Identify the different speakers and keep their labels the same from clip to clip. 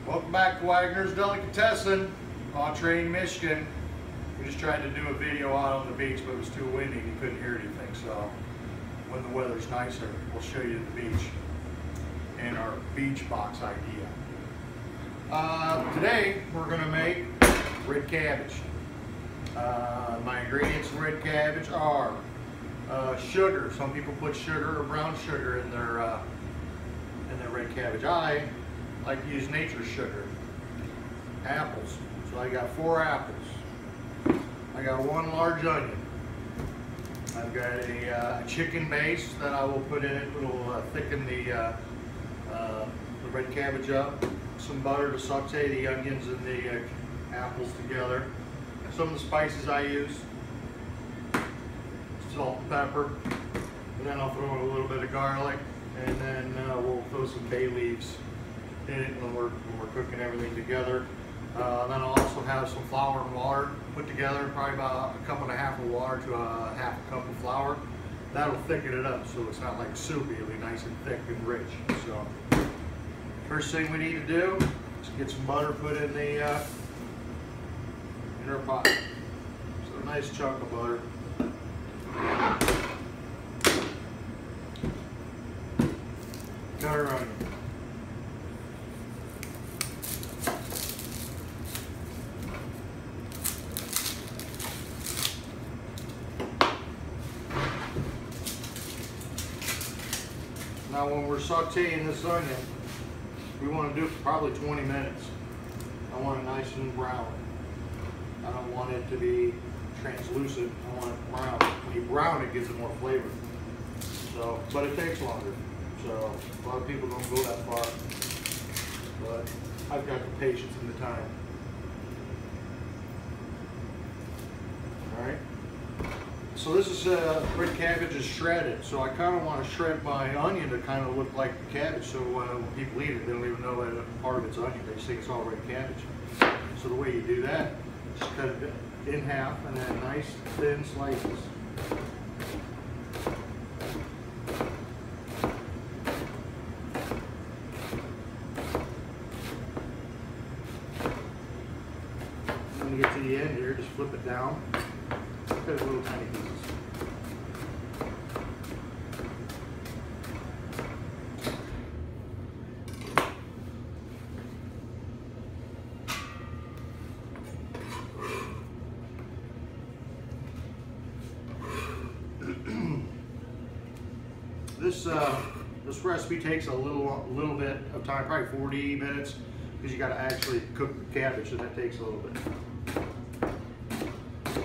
Speaker 1: Welcome back to Wagner's Delicatessen, Autrain, Michigan. We just tried to do a video out on the beach, but it was too windy and you couldn't hear anything. So when the weather's nicer, we'll show you the beach and our beach box idea. Today we're going to make red cabbage. My ingredients in red cabbage are sugar. Some people put sugar or brown sugar in their red cabbage. I like to use nature's sugar. Apples. So I got 4 apples. I got 1 large onion. I've got a chicken base that I will put in it. It'll thicken the red cabbage up. Some butter to saute the onions and the apples together. Some of the spices I use: salt and pepper. And then I'll throw in a little bit of garlic, and then we'll throw some bay leaves in it when we're cooking everything together. Then I'll also have some flour and water put together, probably about 1.5 cups of water to a 1/2 cup of flour. That'll thicken it up so it's not like soupy. It'll be nice and thick and rich. So first thing we need to do is get some butter put in our pot. So a nice chunk of butter. Cut our onion. Now when we're sauteing this onion, we want to do it for probably 20 minutes. I want it nice and brown. I don't want it to be translucent. I want it brown. When you brown it, gives it more flavor. So, but it takes longer. So a lot of people don't go that far. But I've got the patience and the time. All right. So this is red cabbage is shredded. So I kind of want to shred my onion to kind of look like the cabbage. So when people eat it, they don't even know that part of it's onion. They just think it's all red cabbage. So the way you do that, just cut it in half and then nice thin slices. When you get to the end here, just flip it down. Cut it little tiny pieces. This recipe takes a little bit of time, probably 40 minutes, because you got to actually cook the cabbage, so that takes a little bit.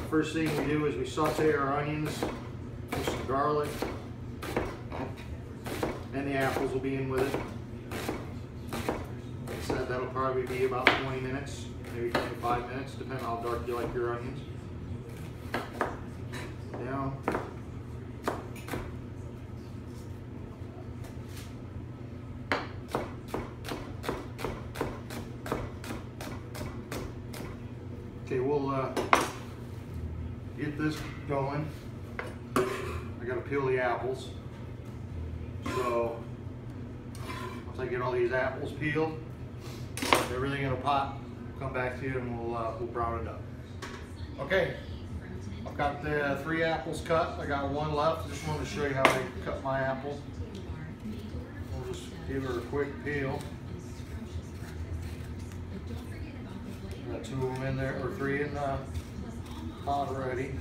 Speaker 1: First thing we do is we saute our onions with some garlic, and the apples will be in with it. Like I said, that'll probably be about 20 minutes, maybe 25 minutes, depending on how dark you like your onions. Down. Okay, we'll get this going. I gotta peel the apples. So once I get all these apples peeled, everything in a pot, we'll come back to you and we'll brown it up. Okay, I've got the 3 apples cut. I got 1 left. Just wanted to show you how I cut my apple. We'll just give her a quick peel. Got 2 of them in there, or 3 in the pot already.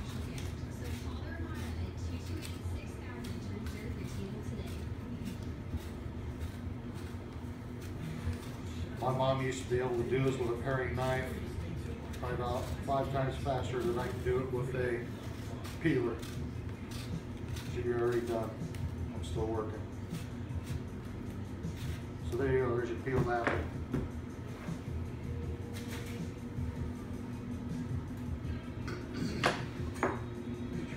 Speaker 1: My mom used to be able to do this with a paring knife, probably about 5 times faster than I can do it with a peeler. She's already done. I'm still working. So there you go, there's your peeled apple.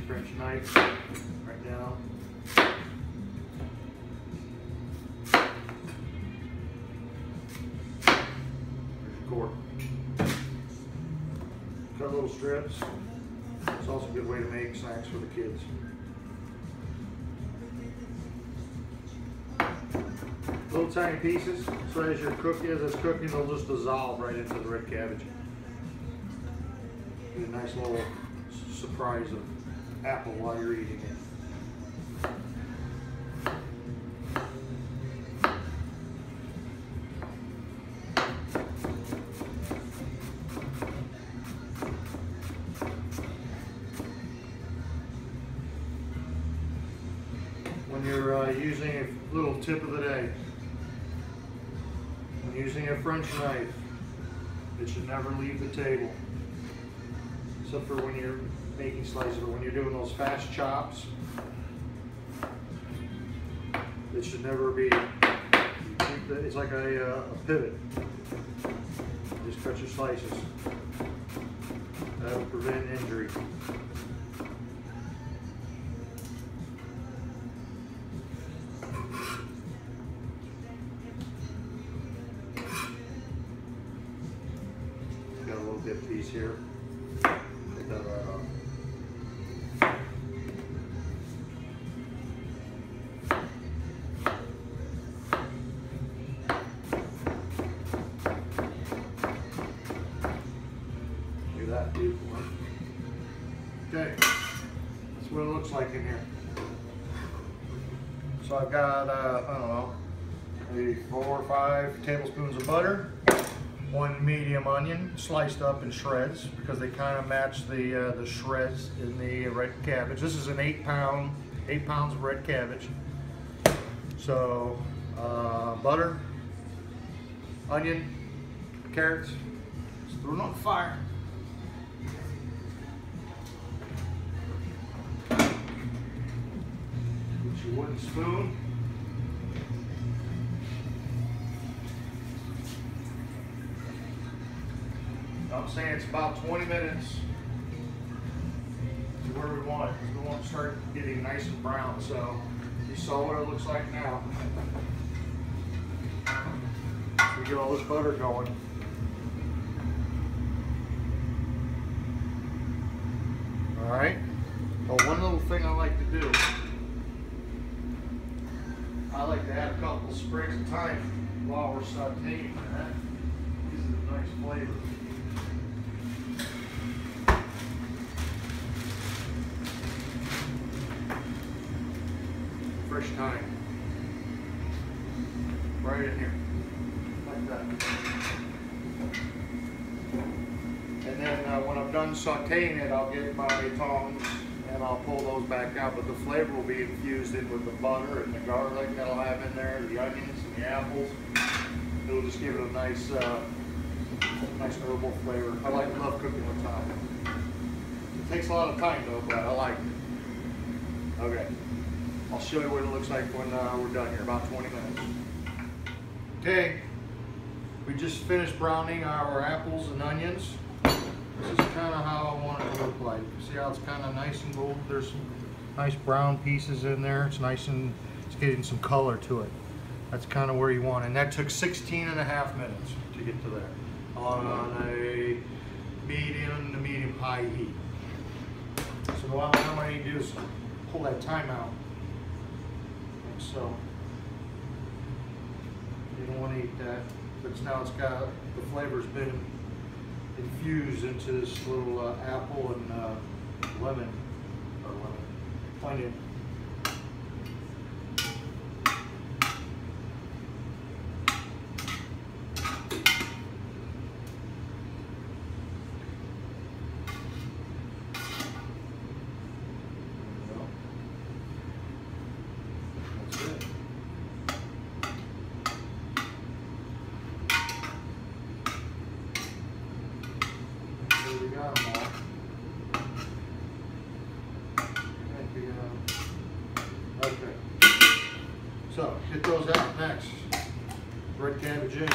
Speaker 1: French knife right now. There's your cork. Cut little strips. It's also a good way to make snacks for the kids. little tiny pieces, so as it's cooking, they'll just dissolve right into the red cabbage. Get a nice little surprise of apple while you're eating it. When you're using a little tip of the day, when using a French knife, it should never leave the table, except for when you're making slices, or when you're doing those fast chops. It should never be, it's like a pivot. Just cut your slices. That will prevent injury. Got a little dip piece here. Take that right off. Look at that beautiful one. Okay, that's what it looks like in here. So I've got, I don't know, maybe 4 or 5 tablespoons of butter, 1 medium onion sliced up in shreds because they kind of match the shreds in the red cabbage. This is an 8 pounds of red cabbage. So butter, onion, carrots, just throw it on the fire. Get your wooden spoon. I'm saying it's about 20 minutes to where we want it, because we want to start getting nice and brown. So you saw what it looks like now. We get all this butter going. All right. Well, one little thing I like to do, I like to add a couple sprigs of thyme while we're sauteing that. Gives it a nice flavor. Fresh thyme, right in here, like that. And then when I'm done sauteing it, I'll get my tongs and I'll pull those back out. But the flavor will be infused in with the butter and the garlic that I'll have in there, the onions and the apples. It'll just give it a nice, nice herbal flavor. Love cooking with thyme. It takes a lot of time though, but I like it. Okay. I'll show you what it looks like when we're done here, about 20 minutes. Okay, we just finished browning our apples and onions. This is kind of how I want it to look like. See how it's kind of nice and gold? There's some nice brown pieces in there. It's nice and it's getting some color to it. That's kind of where you want it. And that took 16.5 minutes to get to there on a medium to medium high heat. So what I need to do is pull that thyme out. So you don't want to eat that, but now it's got, the flavor's been infused into this little apple and onion. We got them all. Okay. So, get those out next. Red cabbage in.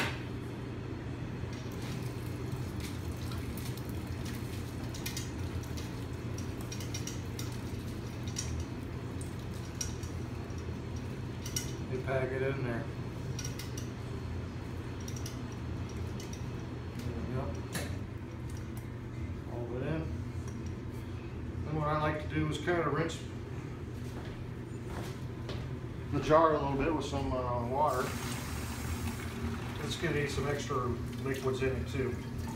Speaker 1: You pack it in there. What I like to do is kind of rinse the jar a little bit with some water. gonna need some extra liquids in it too,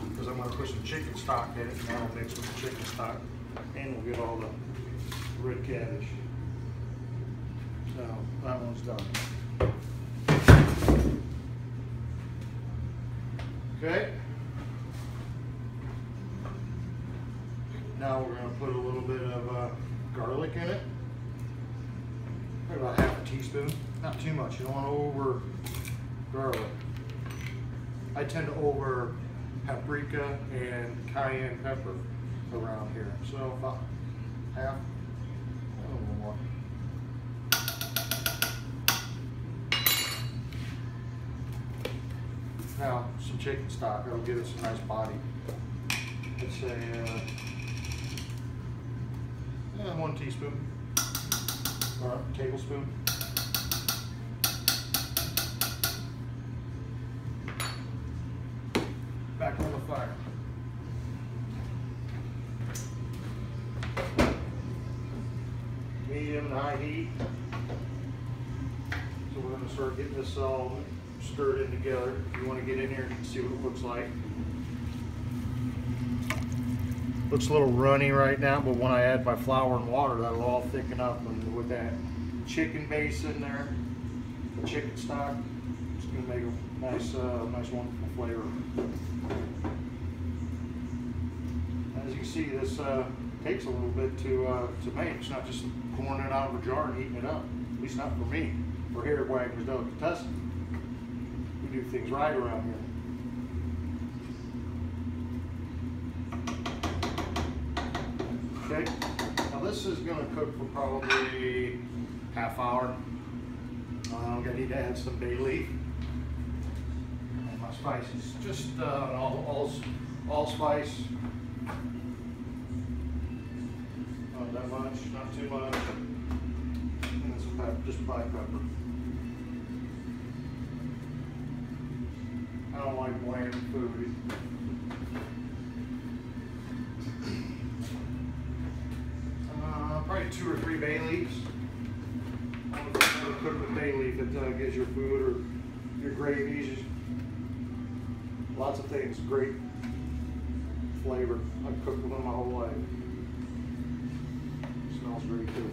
Speaker 1: because I'm gonna put some chicken stock in it, and that'll mix with the chicken stock, and we'll get all the red cabbage. So that one's done. Okay. Now we're gonna put a little bit of garlic in it. Probably about half a teaspoon, not too much. You don't want to over garlic. I tend to over paprika and cayenne pepper around here. So about half, a little more. Now some chicken stock, that'll give it some nice body. Let's say 1 teaspoon or tablespoon. Back on the fire. Medium and high heat. So we're going to start getting this all stirred in together. If you want to get in here and see what it looks like. Looks a little runny right now, but when I add my flour and water, that'll all thicken up. And with that chicken base in there, the chicken stock, it's going to make a nice, nice wonderful flavor. As you can see, this takes a little bit to make. It's not just pouring it out of a jar and eating it up. At least not for me. We're here at Wagner's Delicatessen. We do things right around here. Okay, now this is going to cook for probably half hour. I'm going to need to add some bay leaf and my spices. Just allspice. Not that much, not too much. And then some pepper, just black pepper. I don't like bland food. Probably 2 or 3 bay leaves. Cook with bay leaf, it gives your food or your gravies, lots of things, great flavor. I've cooked with them my whole life. It smells great too.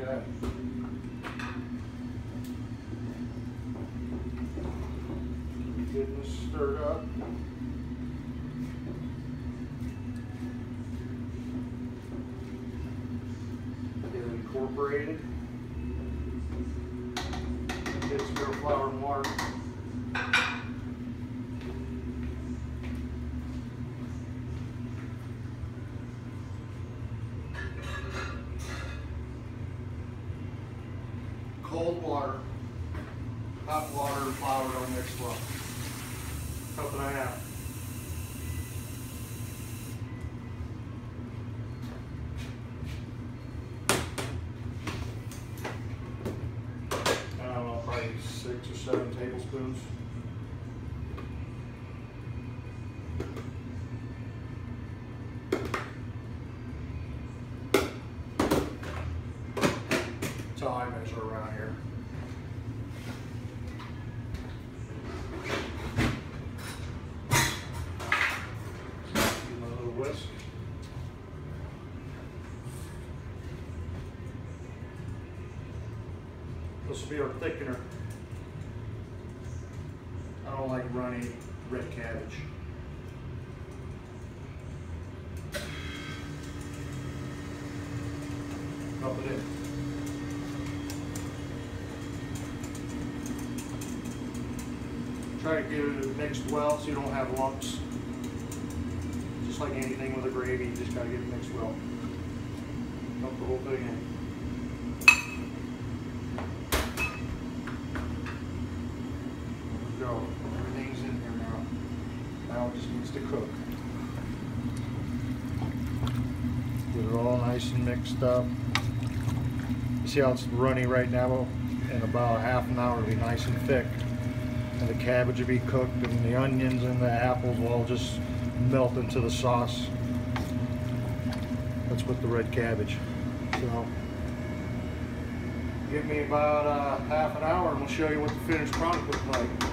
Speaker 1: Okay. Getting this stirred up. Incorporated. Get some more flour and water. Cold water, hot water, and flour don't mix well. Cup and a half. I don't know, probably 6 or 7 tablespoons. That's all I measure around here. Give it a little whisk. This will be our thickener. I don't like runny red cabbage. Dump it in. Try to get it mixed well so you don't have lumps. Just like anything with a gravy, you just gotta get it mixed well. Dump the whole thing in. There we go. Everything's in here now. Now it just needs to cook. Get it all nice and mixed up. You see how it's runny right now? In about half an hour it'll be nice and thick. And the cabbage will be cooked, and the onions and the apples will all just melt into the sauce. That's with the red cabbage. So Give me about half an hour and we'll show you what the finished product looks like.